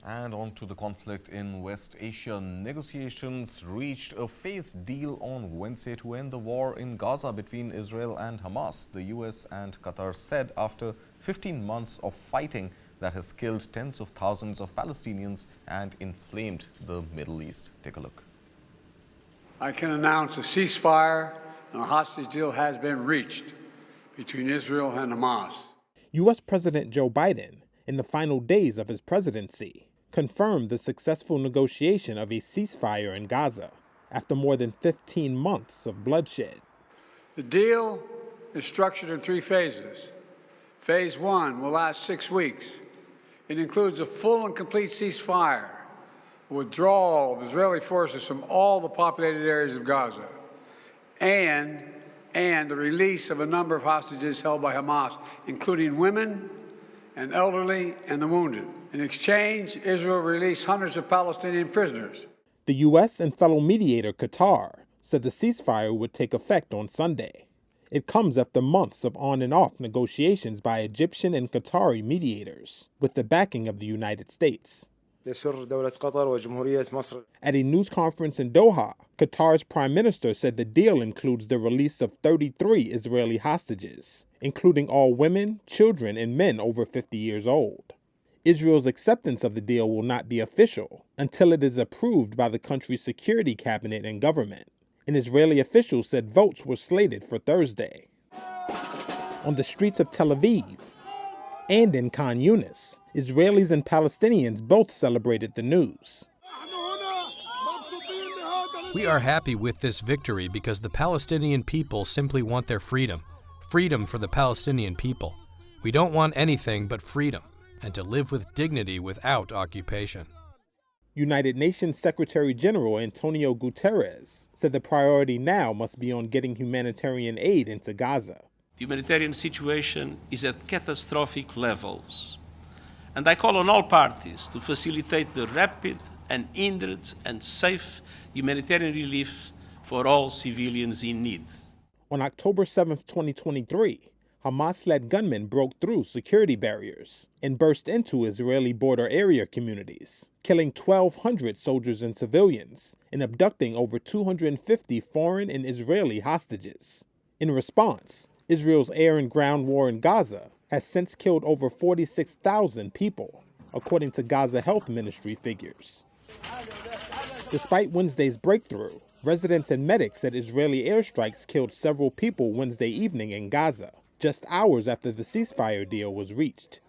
And on to the conflict in West Asia. Negotiations reached a phased deal on Wednesday to end the war in Gaza between Israel and Hamas, the US and Qatar said after 15 months of fighting that has killed tens of thousands of Palestinians and inflamed the Middle East. Take a look. I can announce a ceasefire and a hostage deal has been reached between Israel and Hamas. U.S. President Joe Biden, in the final days of his presidency, confirmed the successful negotiation of a ceasefire in Gaza after more than 15 months of bloodshed. The deal is structured in 3 phases. Phase 1 will last 6 weeks. It includes a full and complete ceasefire, withdrawal of Israeli forces from all the populated areas of Gaza, and the release of a number of hostages held by Hamas, including women and elderly and the wounded. In exchange, Israel released hundreds of Palestinian prisoners. The U.S. and fellow mediator Qatar said the ceasefire would take effect on Sunday. It comes after months of on and off negotiations by Egyptian and Qatari mediators, with the backing of the United States. At a news conference in Doha, Qatar's prime minister said the deal includes the release of 33 Israeli hostages, including all women, children, and men over 50 years old. Israel's acceptance of the deal will not be official until it is approved by the country's security cabinet and government. An Israeli official said votes were slated for Thursday. On the streets of Tel Aviv and in Khan Yunis, Israelis and Palestinians both celebrated the news. We are happy with this victory because the Palestinian people simply want their freedom. Freedom for the Palestinian people. We don't want anything but freedom and to live with dignity without occupation. United Nations Secretary General Antonio Guterres said the priority now must be on getting humanitarian aid into Gaza. The humanitarian situation is at catastrophic levels, and I call on all parties to facilitate the rapid, unhindered and safe humanitarian relief for all civilians in need. On October 7, 2023, Hamas-led gunmen broke through security barriers and burst into Israeli border area communities, killing 1,200 soldiers and civilians and abducting over 250 foreign and Israeli hostages. In response, Israel's air and ground war in Gaza has since killed over 46,000 people, according to Gaza Health Ministry figures. Despite Wednesday's breakthrough, residents and medics said Israeli airstrikes killed several people Wednesday evening in Gaza, just hours after the ceasefire deal was reached.